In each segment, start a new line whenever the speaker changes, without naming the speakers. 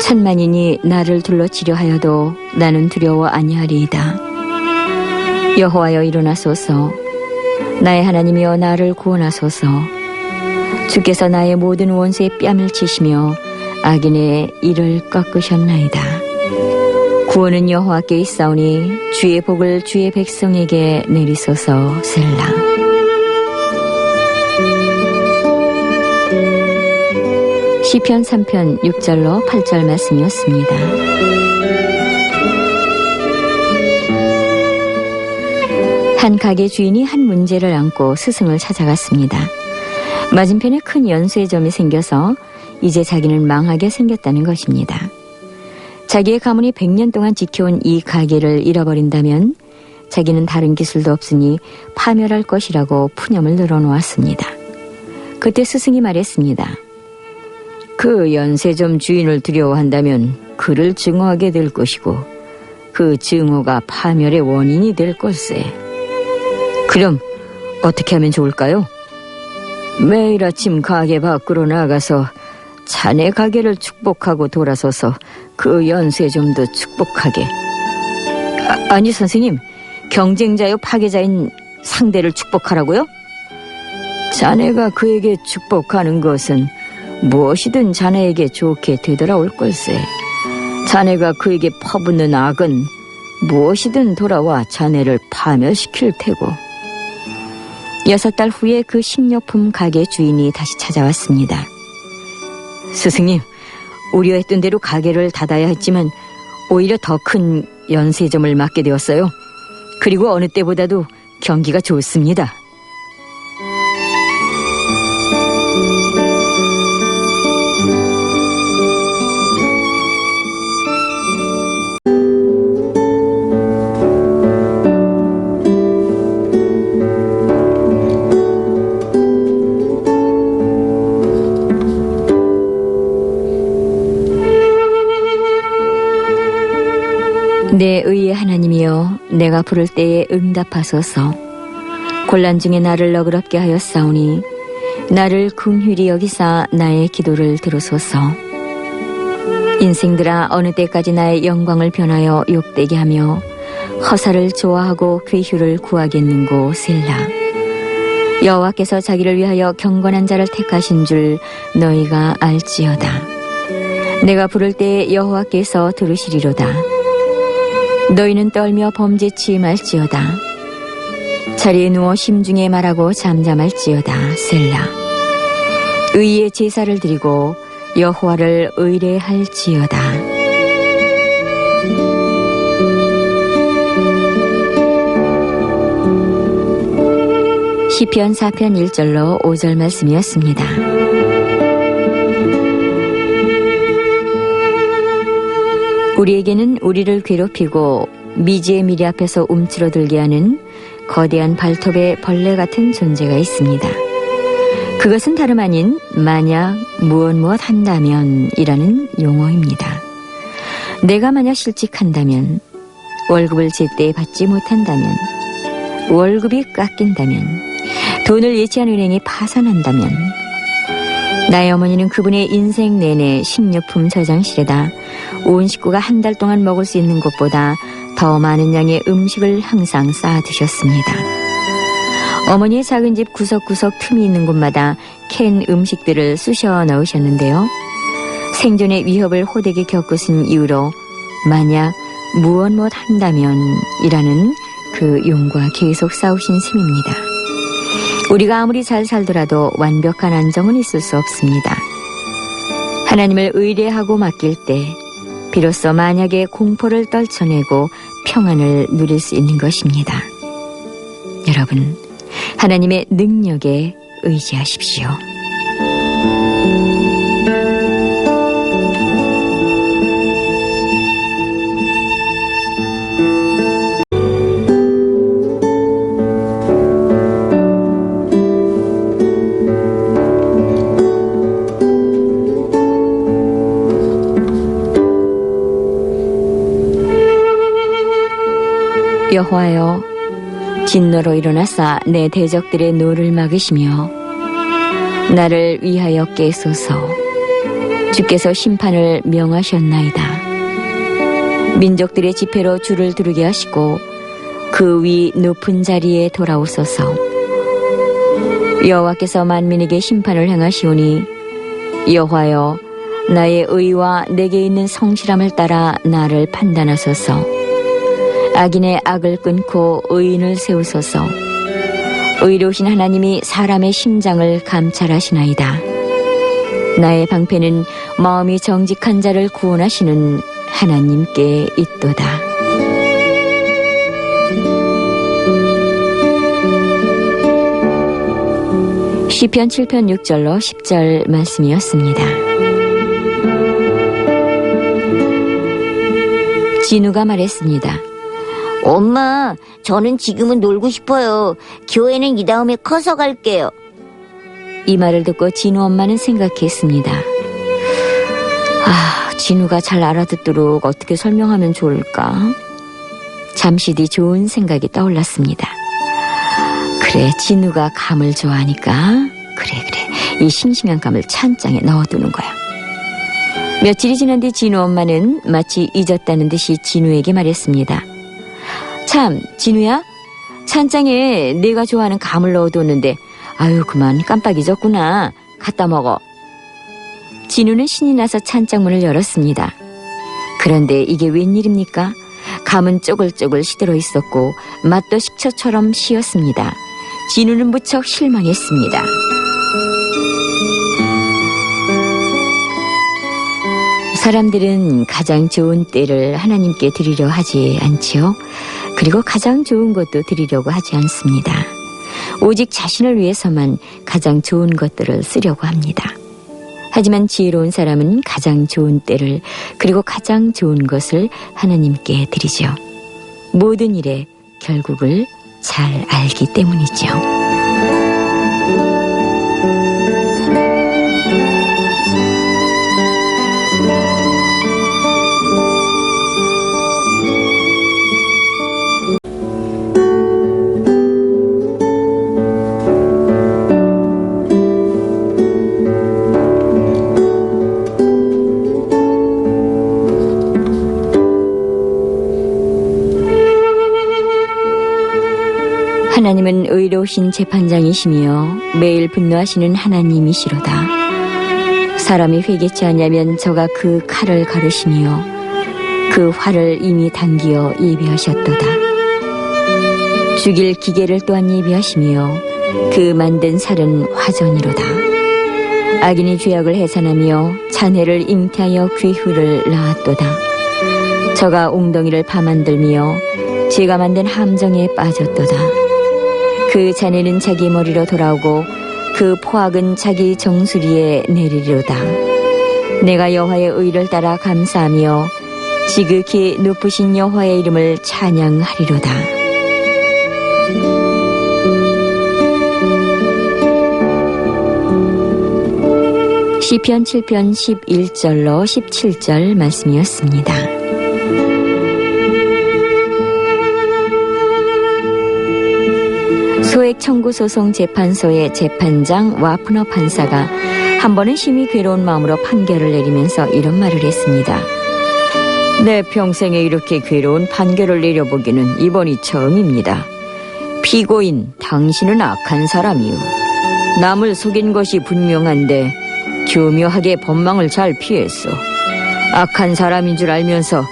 천만인이 나를 둘러치려 하여도 나는 두려워 아니하리이다. 여호와여 일어나소서. 나의 하나님이여 나를 구원하소서. 주께서 나의 모든 원수의 뺨을 치시며 악인의 이를 꺾으셨나이다. 구원은 여호와께 있사오니 주의 복을 주의 백성에게 내리소서. 셀라. 시편 3편 6절로 8절 말씀이었습니다. 한 가게 주인이 한 문제를 안고 스승을 찾아갔습니다. 맞은편에 큰 연수의 점이 생겨서 이제 자기는 망하게 생겼다는 것입니다. 자기의 가문이 100년 동안 지켜온 이 가게를 잃어버린다면 자기는 다른 기술도 없으니 파멸할 것이라고 푸념을 늘어놓았습니다. 그때 스승이 말했습니다. 그 연세점 주인을 두려워한다면 그를 증오하게 될 것이고 그 증오가 파멸의 원인이 될 걸세. 그럼 어떻게 하면 좋을까요? 매일 아침 가게 밖으로 나가서 자네 가게를 축복하고 돌아서서 그 연세점도 축복하게. 아니 선생님, 경쟁자요 파괴자인 상대를 축복하라고요? 자네가 그에게 축복하는 것은 무엇이든 자네에게 좋게 되돌아올 걸세. 자네가 그에게 퍼붓는 악은 무엇이든 돌아와 자네를 파멸시킬 테고. 6달 후에 그 식료품 가게 주인이 다시 찾아왔습니다. 스승님, 우려했던 대로 가게를 닫아야 했지만 오히려 더 큰 연세점을 맡게 되었어요. 그리고 어느 때보다도 경기가 좋습니다. 내 의의 하나님이여, 내가 부를 때에 응답하소서. 곤란 중에 나를 너그럽게 하였사오니 나를 긍휼히 여기사 나의 기도를 들으소서. 인생들아, 어느 때까지 나의 영광을 변하여 욕되게 하며 허사를 좋아하고 괴휴를 구하겠는고. 셀라. 여호와께서 자기를 위하여 경건한 자를 택하신 줄 너희가 알지어다. 내가 부를 때에 여호와께서 들으시리로다. 너희는 떨며 범죄 취임할지어다. 자리에 누워 심중에 말하고 잠잠할지어다. 셀라. 의의 제사를 드리고 여호와를 의뢰할지어다. 시편 4편 1절로 5절 말씀이었습니다. 우리에게는 우리를 괴롭히고 미지의 미래 앞에서 움츠러들게 하는 거대한 발톱의 벌레 같은 존재가 있습니다. 그것은 다름 아닌 만약 무엇 한다면 이라는 용어입니다. 내가 만약 실직한다면, 월급을 제때 받지 못한다면, 월급이 깎인다면, 돈을 예치한 은행이 파산한다면, 나의 어머니는 그분의 인생 내내 식료품 저장실에다 온 식구가 한 달 동안 먹을 수 있는 것보다 더 많은 양의 음식을 항상 쌓아 두셨습니다. 어머니의 작은 집 구석구석 틈이 있는 곳마다 캔 음식들을 쑤셔 넣으셨는데요. 생존의 위협을 호되게 겪으신 이후로 만약 무엇 한다면 이라는 그 용과 계속 싸우신 셈입니다. 우리가 아무리 잘 살더라도 완벽한 안정은 있을 수 없습니다. 하나님을 의뢰하고 맡길 때 비로소 만약의 공포를 떨쳐내고 평안을 누릴 수 있는 것입니다. 여러분, 하나님의 능력에 의지하십시오. 여호와여, 진노로 일어나사 내 대적들의 노를 막으시며 나를 위하여 깨소서. 주께서 심판을 명하셨나이다. 민족들의 지폐로 주를 두르게 하시고 그 위 높은 자리에 돌아오소서. 여호와께서 만민에게 심판을 행하시오니 여호와여, 나의 의와 내게 있는 성실함을 따라 나를 판단하소서. 악인의 악을 끊고 의인을 세우소서. 의로우신 하나님이 사람의 심장을 감찰하시나이다. 나의 방패는 마음이 정직한 자를 구원하시는 하나님께 있도다. 시편 7편 6절로 10절 말씀이었습니다. 진우가 말했습니다.
엄마, 저는 지금은 놀고 싶어요. 교회는 이 다음에 커서 갈게요.
이 말을 듣고 진우 엄마는 생각했습니다. 진우가 잘 알아듣도록 어떻게 설명하면 좋을까? 잠시 뒤 좋은 생각이 떠올랐습니다. 그래, 진우가 감을 좋아하니까 그래 이 싱싱한 감을 찬장에 넣어두는 거야. 며칠이 지난 뒤 진우 엄마는 마치 잊었다는 듯이 진우에게 말했습니다. 참, 진우야, 찬장에 네가 좋아하는 감을 넣어뒀는데 아유, 그만 깜빡 잊었구나. 갖다 먹어. 진우는 신이 나서 찬장문을 열었습니다. 그런데 이게 웬일입니까? 감은 쪼글쪼글 시들어 있었고 맛도 식초처럼 시었습니다. 진우는 무척 실망했습니다. 사람들은 가장 좋은 때를 하나님께 드리려 하지 않지요. 그리고 가장 좋은 것도 드리려고 하지 않습니다. 오직 자신을 위해서만 가장 좋은 것들을 쓰려고 합니다. 하지만 지혜로운 사람은 가장 좋은 때를 그리고 가장 좋은 것을 하나님께 드리죠. 모든 일의 결국을 잘 알기 때문이죠. 하나님은 의로우신 재판장이시며 매일 분노하시는 하나님이시로다. 사람이 회개치 않냐면 저가 그 칼을 가르시며 그 활을 이미 당기어 예비하셨도다. 죽일 기계를 또한 예비하시며 그 만든 살은 화전이로다. 악인이 죄악을 해산하며 자네를 잉태하여 괴후를 낳았도다. 저가 웅덩이를 파만들며 죄가 만든 함정에 빠졌도다. 그 자네는 자기 머리로 돌아오고 그 포악은 자기 정수리에 내리리로다. 내가 여호와의 의를 따라 감사하며 지극히 높으신 여호와의 이름을 찬양하리로다. 시편 7편 11절로 17절 말씀이었습니다. 소액 청구 소송 재판소의 재판장 와프너 판사가 한 번은 심히 괴로운 마음으로 판결을 내리면서 이런 말을 했습니다. 내 평생에 이렇게 괴로운 판결을 내려보기는 이번이 처음입니다. 피고인, 당신은 악한 사람이요. 남을 속인 것이 분명한데 교묘하게 법망을 잘 피했어. 악한 사람인 줄 알면서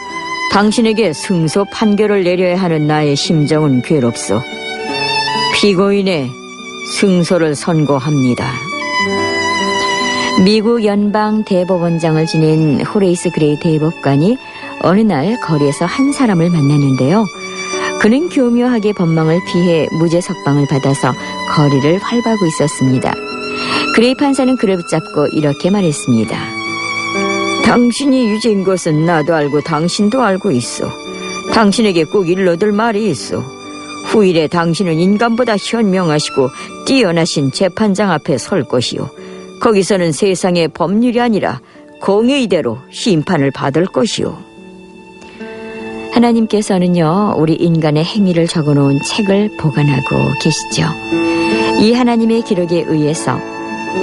당신에게 승소 판결을 내려야 하는 나의 심정은 괴롭소. 피고인의 승소를 선고합니다. 미국 연방 대법원장을 지낸 호레이스 그레이 대법관이 어느 날 거리에서 한 사람을 만났는데요. 그는 교묘하게 법망을 피해 무죄 석방을 받아서 거리를 활보하고 있었습니다. 그레이 판사는 그를 붙잡고 이렇게 말했습니다. 당신이 유죄인 것은 나도 알고 당신도 알고 있어. 당신에게 꼭 일러둘 말이 있어. 후일에 당신은 인간보다 현명하시고 뛰어나신 재판장 앞에 설 것이요. 거기서는 세상의 법률이 아니라 공의대로 심판을 받을 것이요. 하나님께서는요, 우리 인간의 행위를 적어놓은 책을 보관하고 계시죠. 이 하나님의 기록에 의해서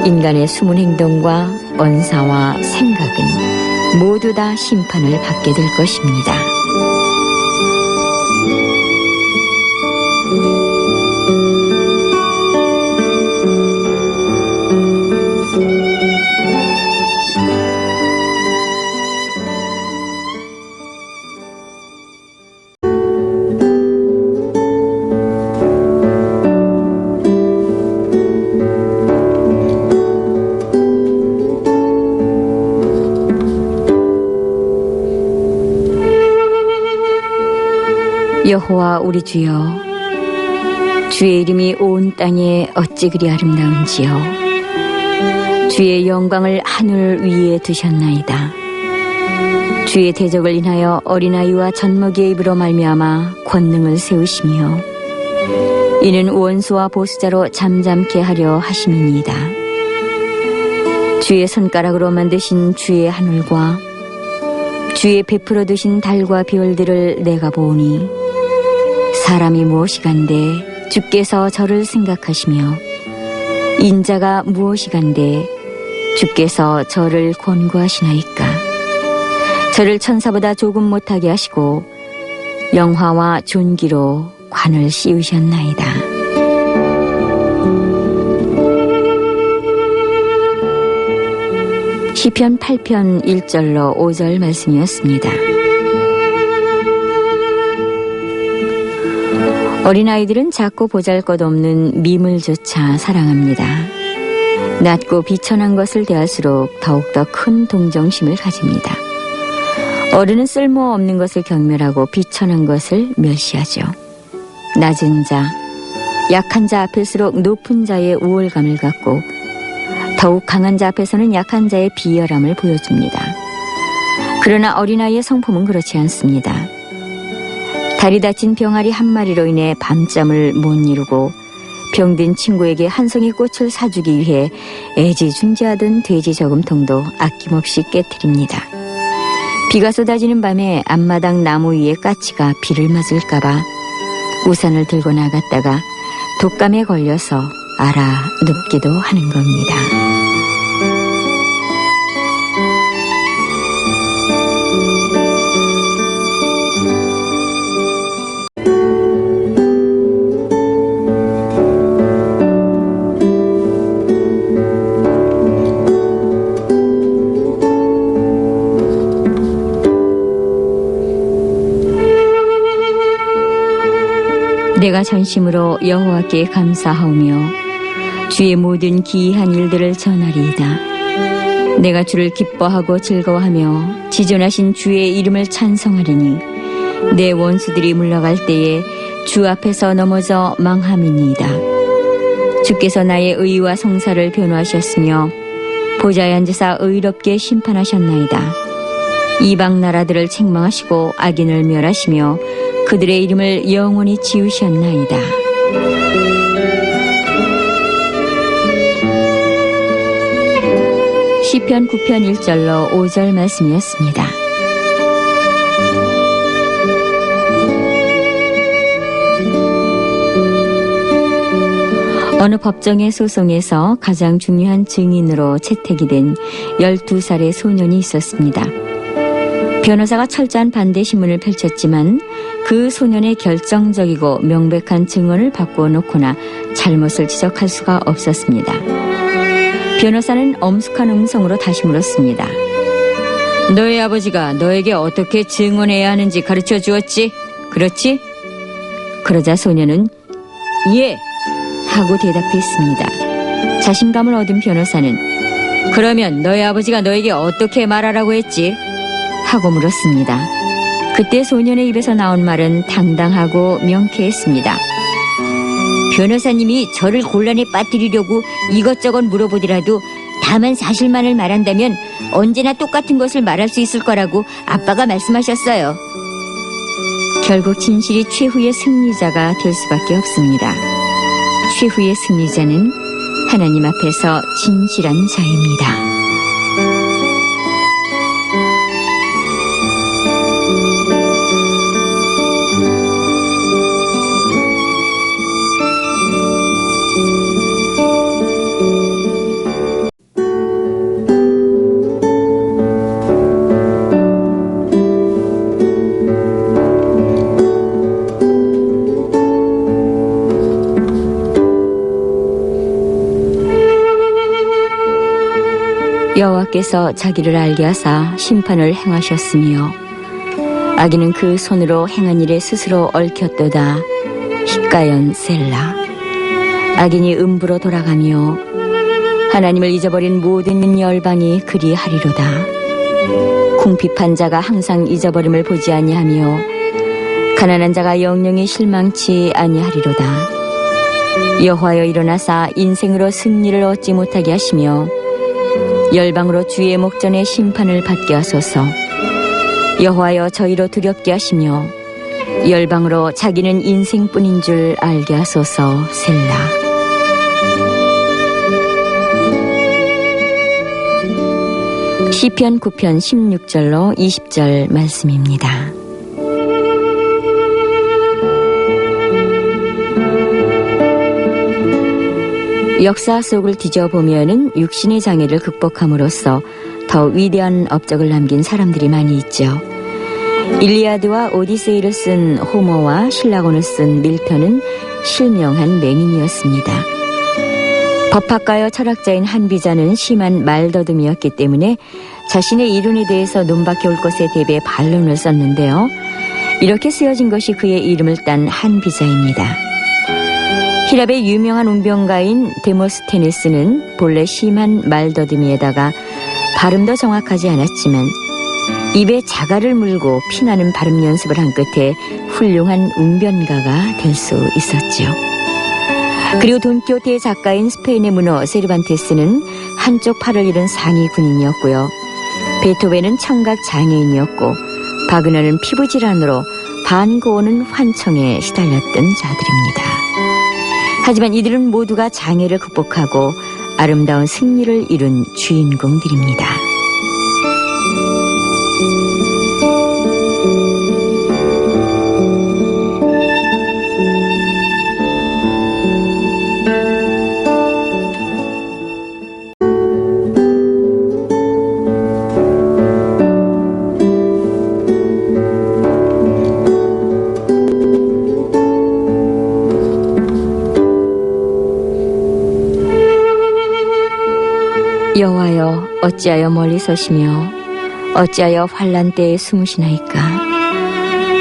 인간의 숨은 행동과 언사와 생각은 모두 다 심판을 받게 될 것입니다. 여호와 우리 주여, 주의 이름이 온 땅에 어찌 그리 아름다운지요. 주의 영광을 하늘 위에 두셨나이다. 주의 대적을 인하여 어린아이와 젖먹이의 입으로 말미암아 권능을 세우시며 이는 원수와 보수자로 잠잠케 하려 하심이니이다. 주의 손가락으로 만드신 주의 하늘과 주의 베풀어 두신 달과 별들을 내가 보오니 사람이 무엇이간데 주께서 저를 생각하시며 인자가 무엇이간데 주께서 저를 권고하시나이까. 저를 천사보다 조금 못하게 하시고 영화와 존귀로 관을 씌우셨나이다. 시편 8편 1절로 5절 말씀이었습니다. 어린아이들은 작고 보잘것없는 미물조차 사랑합니다. 낮고 비천한 것을 대할수록 더욱더 큰 동정심을 가집니다. 어른은 쓸모없는 것을 경멸하고 비천한 것을 멸시하죠. 낮은 자, 약한 자 앞일수록 높은 자의 우월감을 갖고 더욱 강한 자 앞에서는 약한 자의 비열함을 보여줍니다. 그러나 어린아이의 성품은 그렇지 않습니다. 다리 다친 병아리 한 마리로 인해 밤잠을 못 이루고 병든 친구에게 한 송이 꽃을 사주기 위해 애지중지하던 돼지 저금통도 아낌없이 깨트립니다. 비가 쏟아지는 밤에 앞마당 나무 위에 까치가 비를 맞을까봐 우산을 들고 나갔다가 독감에 걸려서 알아 눕기도 하는 겁니다. 내가 전심으로 여호와께 감사하오며 주의 모든 기이한 일들을 전하리이다. 내가 주를 기뻐하고 즐거워하며 지존하신 주의 이름을 찬송하리니 내 원수들이 물러갈 때에 주 앞에서 넘어져 망함이니이다. 주께서 나의 의와 성사를 변호하셨으며 보좌에 앉으사 의롭게 심판하셨나이다. 이방 나라들을 책망하시고 악인을 멸하시며 그들의 이름을 영원히 지우셨나이다. 시편 9편 1절로 5절 말씀이었습니다. 어느 법정의 소송에서 가장 중요한 증인으로 채택이 된 12살의 소년이 있었습니다. 변호사가 철저한 반대 신문을 펼쳤지만 그 소년의 결정적이고 명백한 증언을 바꾸어 놓거나 잘못을 지적할 수가 없었습니다. 변호사는 엄숙한 음성으로 다시 물었습니다. 너의 아버지가 너에게 어떻게 증언해야 하는지 가르쳐 주었지? 그렇지? 그러자 소년은 예! 하고 대답했습니다. 자신감을 얻은 변호사는 그러면 너의 아버지가 너에게 어떻게 말하라고 했지? 하고 물었습니다. 그때 소년의 입에서 나온 말은 당당하고 명쾌했습니다. 변호사님이 저를 곤란에 빠뜨리려고 이것저것 물어보더라도 다만 사실만을 말한다면 언제나 똑같은 것을 말할 수 있을 거라고 아빠가 말씀하셨어요. 결국 진실이 최후의 승리자가 될 수밖에 없습니다. 최후의 승리자는 하나님 앞에서 진실한 자입니다. 여호와께서 자기를 알게 하사 심판을 행하셨으며 악인은 그 손으로 행한 일에 스스로 얽혔도다. 히가연 셀라. 악인이 음부로 돌아가며 하나님을 잊어버린 모든 열방이 그리하리로다. 궁핍한 자가 항상 잊어버림을 보지 아니하며 가난한 자가 영영이 실망치 아니하리로다. 여호와여 일어나사 인생으로 승리를 얻지 못하게 하시며 열방으로 주의 목전에 심판을 받게 하소서. 여호와여 저희로 두렵게 하시며 열방으로 자기는 인생뿐인 줄 알게 하소서. 셀라. 시편 9편 16절로 20절 말씀입니다. 역사 속을 뒤져보면은 육신의 장애를 극복함으로써 더 위대한 업적을 남긴 사람들이 많이 있죠. 일리아드와 오디세이를 쓴 호머와 신라곤을 쓴 밀턴은 실명한 맹인이었습니다. 법학가여 철학자인 한비자는 심한 말더듬이었기 때문에 자신의 이론에 대해서 논박해 올 것에 대비해 반론을 썼는데요. 이렇게 쓰여진 것이 그의 이름을 딴 한비자입니다. 히랍의 유명한 운병가인 데모스테네스는 본래 심한 말더듬이에다가 발음도 정확하지 않았지만 입에 자갈을 물고 피나는 발음 연습을 한 끝에 훌륭한 웅변가가 될 수 있었죠. 그리고 돈키호테의 작가인 스페인의 문어 세르반테스는 한쪽 팔을 잃은 상위 군인이었고요. 베토벤은 청각 장애인이었고 바그너는 피부 질환으로 반고어는 환청에 시달렸던 자들입니다. 하지만 이들은 모두가 장애를 극복하고 아름다운 승리를 이룬 주인공들입니다. 여호와여 어찌하여 멀리 서시며 어찌하여 환난 때에 숨으시나이까.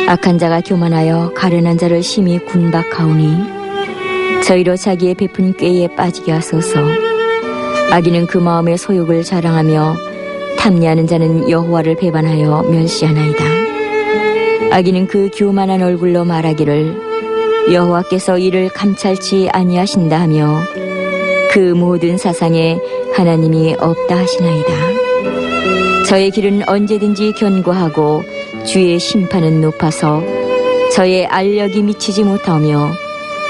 악한 자가 교만하여 가련한 자를 심히 군박하오니 저희로 자기의 베푼 꾀에 빠지게 하소서. 악인은 그 마음의 소욕을 자랑하며 탐리하는 자는 여호와를 배반하여 멸시하나이다. 악인은 그 교만한 얼굴로 말하기를 여호와께서 이를 감찰치 아니하신다 하며 그 모든 사상에 하나님이 없다 하시나이다. 저의 길은 언제든지 견고하고 주의 심판은 높아서 저의 알력이 미치지 못하며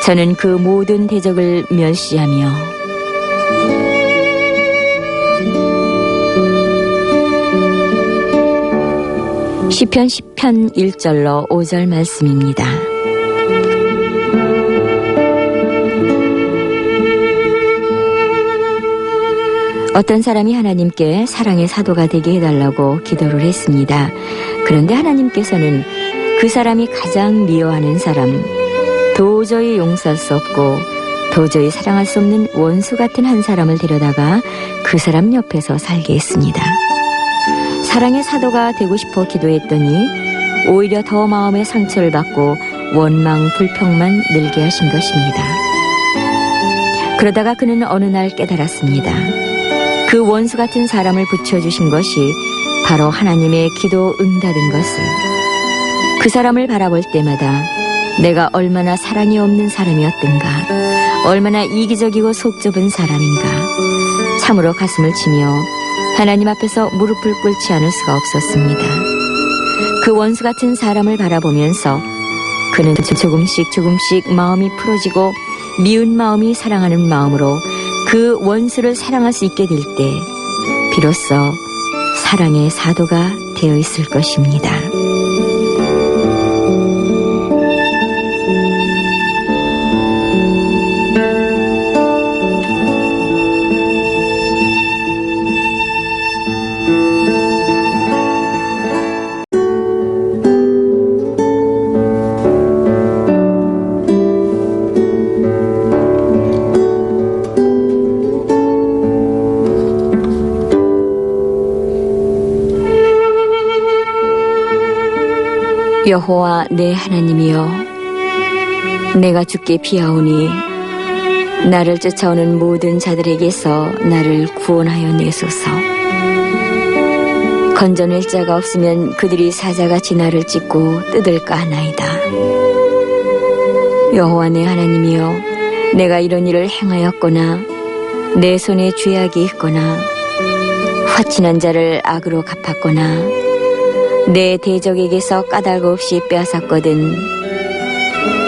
저는 그 모든 대적을 멸시하며 시편 10편 1절로 5절 말씀입니다. 어떤 사람이 하나님께 사랑의 사도가 되게 해달라고 기도를 했습니다. 그런데 하나님께서는 그 사람이 가장 미워하는 사람, 도저히 용서할 수 없고 도저히 사랑할 수 없는 원수 같은 한 사람을 데려다가 그 사람 옆에서 살게 했습니다. 사랑의 사도가 되고 싶어 기도했더니 오히려 더 마음의 상처를 받고 원망, 불평만 늘게 하신 것입니다. 그러다가 그는 어느 날 깨달았습니다. 그 원수 같은 사람을 붙여주신 것이 바로 하나님의 기도 응답인 것을. 그 사람을 바라볼 때마다 내가 얼마나 사랑이 없는 사람이었던가, 얼마나 이기적이고 속 좁은 사람인가, 참으로 가슴을 치며 하나님 앞에서 무릎을 꿇지 않을 수가 없었습니다. 그 원수 같은 사람을 바라보면서 그는 조금씩 마음이 풀어지고 미운 마음이 사랑하는 마음으로 그 원수를 사랑할 수 있게 될 때 비로소 사랑의 사도가 되어 있을 것입니다. 여호와 내 하나님이여, 내가 주께 비하오니 나를 쫓아오는 모든 자들에게서 나를 구원하여 내소서. 건져낼 자가 없으면 그들이 사자같이 나를 찢고 뜯을까 하나이다. 여호와 내 하나님이여, 내가 이런 일을 행하였거나 내 손에 죄악이 있거나 화친한 자를 악으로 갚았거나 내 대적에게서 까닭 없이 빼앗았거든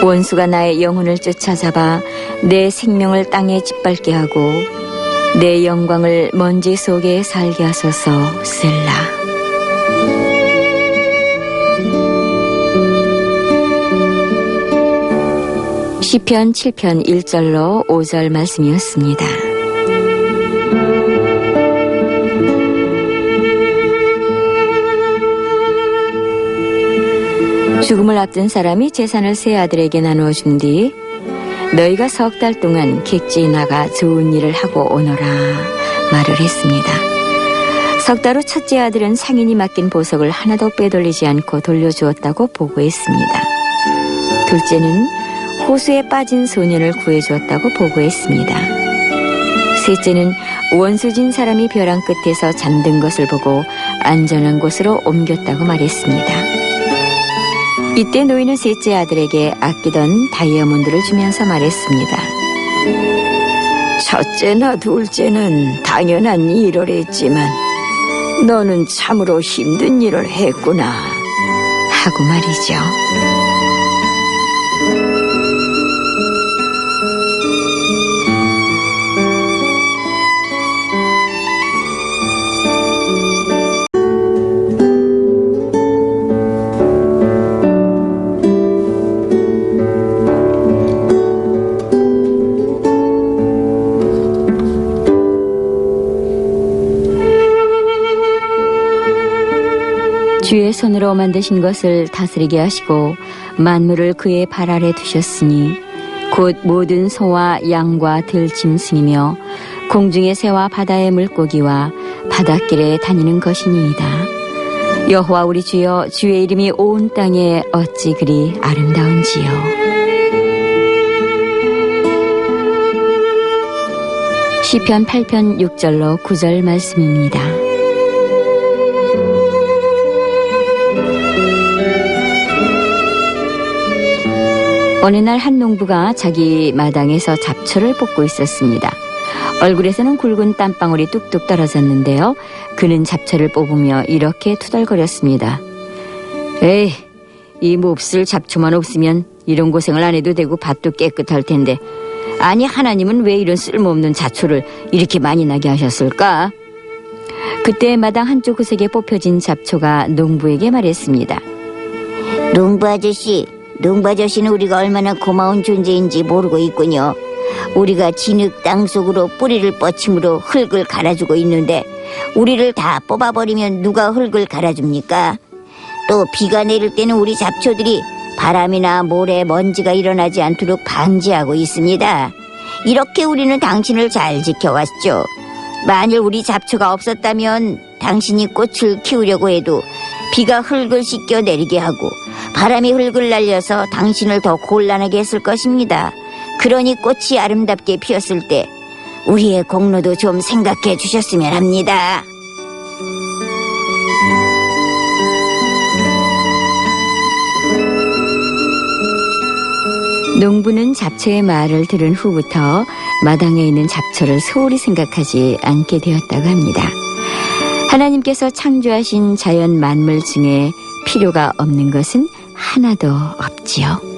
원수가 나의 영혼을 쫓아잡아 내 생명을 땅에 짓밟게 하고 내 영광을 먼지 속에 살게 하소서. 셀라. 시편 7편 1절로 5절 말씀이었습니다. 죽음을 앞둔 사람이 재산을 세 아들에게 나누어 준 뒤 너희가 석 달 동안 객지에 나가 좋은 일을 하고 오너라 말을 했습니다. 석 달 후 첫째 아들은 상인이 맡긴 보석을 하나도 빼돌리지 않고 돌려주었다고 보고했습니다. 둘째는 호수에 빠진 소년을 구해주었다고 보고했습니다. 셋째는 원수진 사람이 벼랑 끝에서 잠든 것을 보고 안전한 곳으로 옮겼다고 말했습니다. 이때 노인은 셋째 아들에게 아끼던 다이아몬드를 주면서 말했습니다. 첫째나 둘째는 당연한 일을 했지만 너는 참으로 힘든 일을 했구나 하고 말이죠. 주의 손으로 만드신 것을 다스리게 하시고 만물을 그의 발 아래 두셨으니 곧 모든 소와 양과 들짐승이며 공중의 새와 바다의 물고기와 바닷길에 다니는 것이니이다. 여호와 우리 주여, 주의 이름이 온 땅에 어찌 그리 아름다운지요. 시편 8편 6절로 9절 말씀입니다. 어느 날 한 농부가 자기 마당에서 잡초를 뽑고 있었습니다. 얼굴에서는 굵은 땀방울이 뚝뚝 떨어졌는데요. 그는 잡초를 뽑으며 이렇게 투덜거렸습니다. 에이, 이 몹쓸 잡초만 없으면 이런 고생을 안 해도 되고 밭도 깨끗할 텐데, 아니 하나님은 왜 이런 쓸모없는 잡초를 이렇게 많이 나게 하셨을까? 그때 마당 한쪽 구석에 뽑혀진 잡초가 농부에게 말했습니다.
농부 아저씨는 우리가 얼마나 고마운 존재인지 모르고 있군요. 우리가 진흙 땅 속으로 뿌리를 뻗침으로 흙을 갈아주고 있는데 우리를 다 뽑아버리면 누가 흙을 갈아줍니까? 또 비가 내릴 때는 우리 잡초들이 바람이나 모래, 먼지가 일어나지 않도록 방지하고 있습니다. 이렇게 우리는 당신을 잘 지켜왔죠. 만일 우리 잡초가 없었다면 당신이 꽃을 키우려고 해도 비가 흙을 씻겨 내리게 하고 바람이 흙을 날려서 당신을 더 곤란하게 했을 것입니다. 그러니 꽃이 아름답게 피었을 때 우리의 공로도 좀 생각해 주셨으면 합니다.
농부는 잡초의 말을 들은 후부터 마당에 있는 잡초를 소홀히 생각하지 않게 되었다고 합니다. 하나님께서 창조하신 자연 만물 중에 필요가 없는 것은 하나도 없지요.